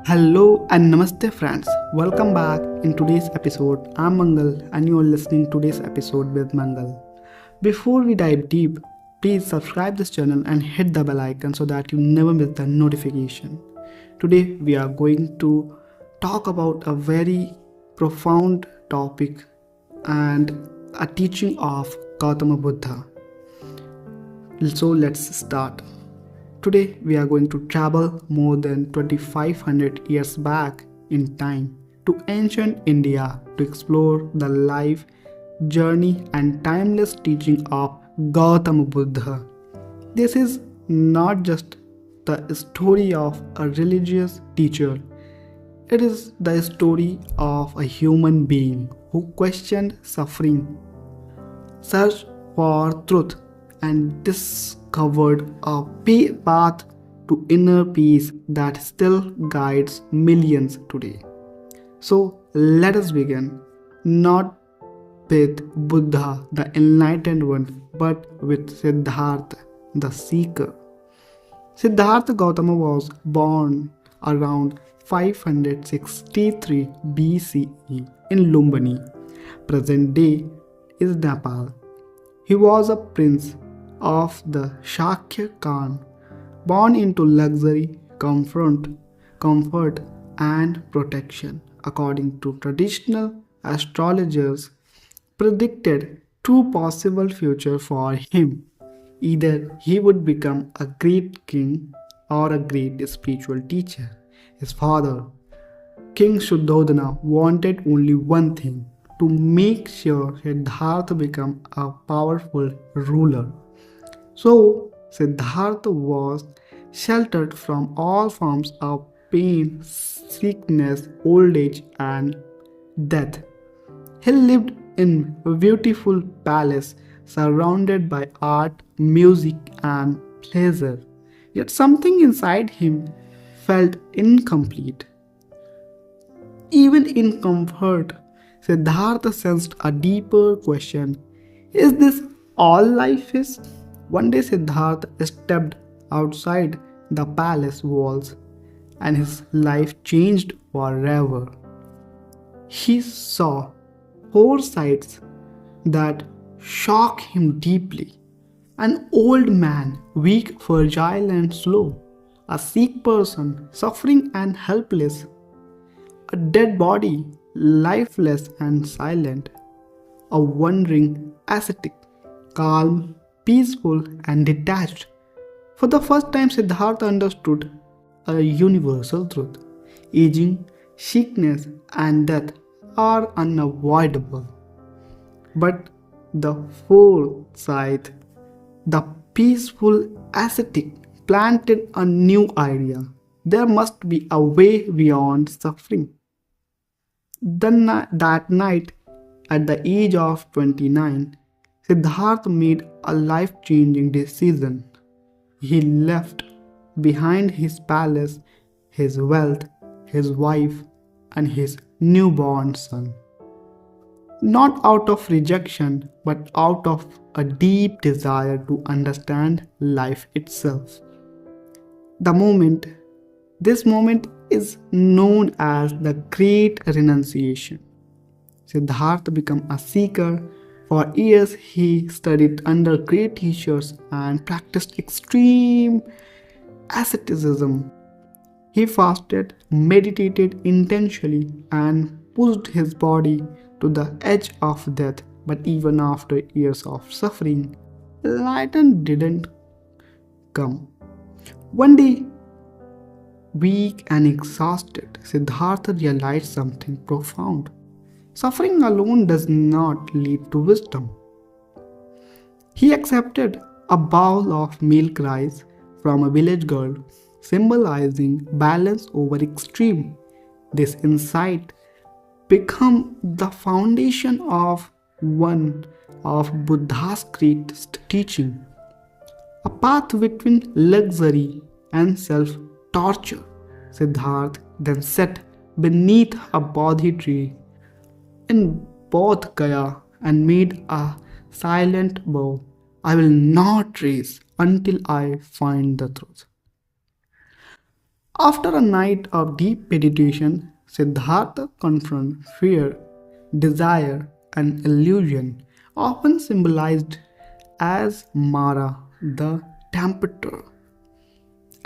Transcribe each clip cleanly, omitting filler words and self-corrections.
Hello and namaste friends. Welcome back in today's episode. I'm Mangal and you are listening to today's episode with Mangal. Before we dive deep, please subscribe this channel and hit the bell icon so that you never miss the notification. Today we are going to talk about a very profound topic and a teaching of Gautama Buddha. So let's start. Today we are going to travel more than 2500 years back in time to ancient India to explore the life, journey and timeless teaching of Gautama Buddha. This is not just the story of a religious teacher, it is the story of a human being who questioned suffering, searched for truth, and discovered a path to inner peace that still guides millions today. So let us begin, not with Buddha, the enlightened one, but with Siddhartha, the seeker. Siddhartha Gautama was born around 563 BCE in Lumbini, present day is Nepal. He was a prince of the Shakya Khan, born into luxury, comfort and protection. According to traditional astrologers, predicted two possible futures for him. Either he would become a great king or a great spiritual teacher. His father, King Shuddhodana, wanted only one thing: to make sure Siddhartha become a powerful ruler. So Siddhartha was sheltered from all forms of pain, sickness, old age, and death. He lived in a beautiful palace surrounded by art, music, and pleasure. Yet something inside him felt incomplete. Even in comfort, Siddhartha sensed a deeper question: is this all life is? One day Siddhartha stepped outside the palace walls and his life changed forever. He saw four sights that shocked him deeply. An old man, weak, fragile, and slow. A sick person, suffering and helpless. A dead body, lifeless and silent. A wandering ascetic, calm, peaceful, and detached. For the first time, Siddhartha understood a universal truth: aging, sickness, and death are unavoidable. But the foresight, the peaceful ascetic, planted a new idea. There must be a way beyond suffering. That night, at the age of 29, Siddhartha made a life-changing decision. He left behind his palace, his wealth, his wife, and his newborn son. Not out of rejection, but out of a deep desire to understand life itself. The moment, this moment is known as the Great Renunciation. Siddhartha became a seeker. For years, he studied under great teachers and practiced extreme asceticism. He fasted, meditated intensely, and pushed his body to the edge of death. But even after years of suffering, enlightenment didn't come. One day, weak and exhausted, Siddhartha realized something profound. Suffering alone does not lead to wisdom. He accepted a bowl of milk rice from a village girl, symbolizing balance over extreme. This insight became the foundation of one of Buddha's greatest teaching, a path between luxury and self-torture. Siddhartha then sat beneath a Bodhi tree in Bodh Gaya and made a silent vow: I will not rest until I find the truth. After a night of deep meditation, Siddhartha confronts fear, desire, and illusion, often symbolized as Mara, the tempter.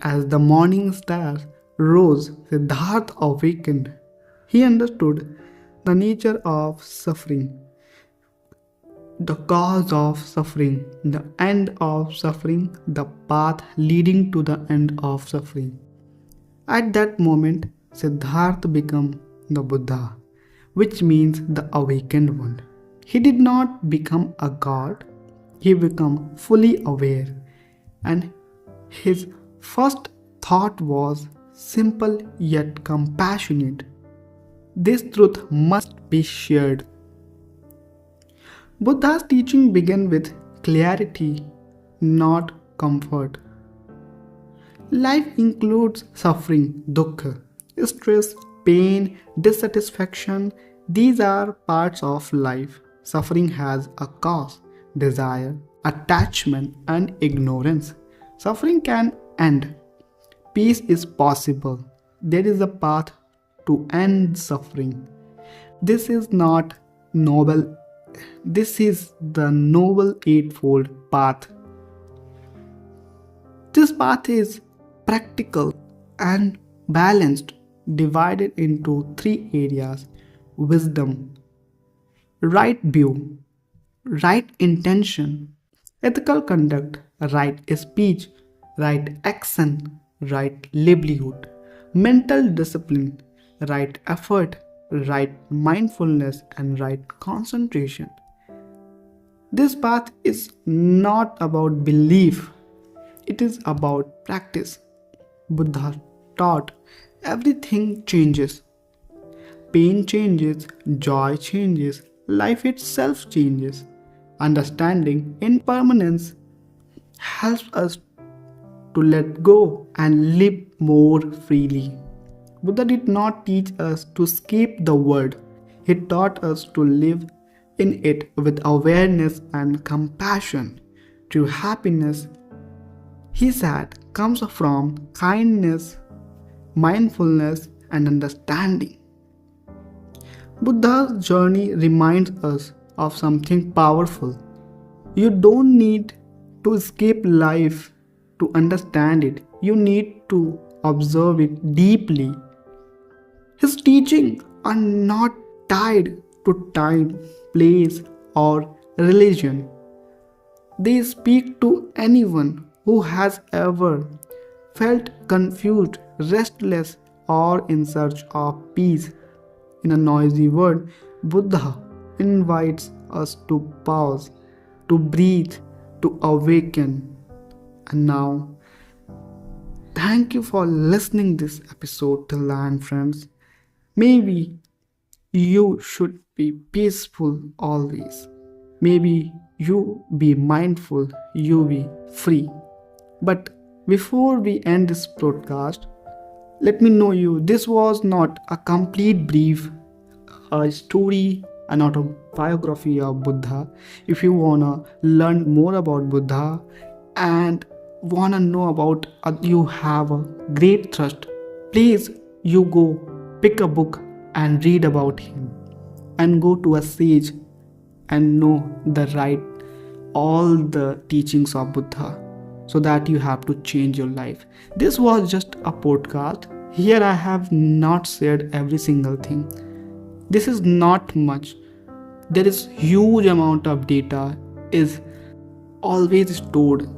As the morning stars rose, Siddhartha awakened. He understood the nature of suffering, the cause of suffering, the end of suffering, the path leading to the end of suffering. At that moment, Siddhartha became the Buddha, which means the awakened one. He did not become a god, he became fully aware, and his first thought was simple yet compassionate. This truth must be shared. Buddha's teaching began with clarity, not comfort. Life includes suffering, dukkha, stress, pain, dissatisfaction. These are parts of life. Suffering has a cause, desire, attachment, and ignorance. Suffering can end. Peace is possible. There is a path to end suffering. This is not noble. This is the noble eightfold path. This path is practical and balanced, divided into three areas: wisdom, right view, right intention, ethical conduct, right speech, right action, right livelihood, mental discipline, right effort, right mindfulness, and right concentration. This path is not about belief, it is about practice. Buddha taught everything changes. Pain changes, joy changes, life itself changes. Understanding impermanence helps us to let go and live more freely. Buddha did not teach us to escape the world. He taught us to live in it with awareness and compassion. True happiness, he said, comes from kindness, mindfulness, and understanding. Buddha's journey reminds us of something powerful. You don't need to escape life to understand it. You need to observe it deeply. His teachings are not tied to time, place, or religion. They speak to anyone who has ever felt confused, restless, or in search of peace. In a noisy world, Buddha invites us to pause, to breathe, to awaken. And now, thank you for listening this episode till the end, friends. Maybe you should be peaceful always. Maybe you be mindful, you be free. But before we end this broadcast, let me know you this was not a complete brief, a story, an autobiography of Buddha. If you wanna learn more about Buddha and wanna know about you have a great trust, please you go pick a book and read about him and go to a sage and know the right all the teachings of Buddha, so that you have to change your life. This was just a podcast. Here I have not shared every single thing. This is not much. There is huge amount of data is always stored.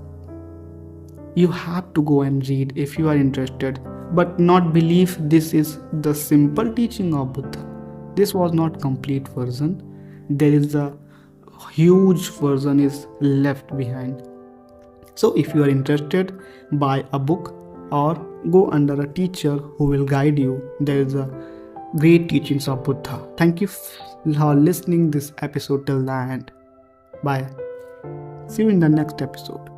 You have to go and read if you are interested, but not believe this is the simple teaching of Buddha. This was not complete version. There is a huge version is left behind. So if you are interested, buy a book or go under a teacher who will guide you. There is a great teachings of Buddha. Thank you for listening this episode till the end. Bye. See you in the next episode.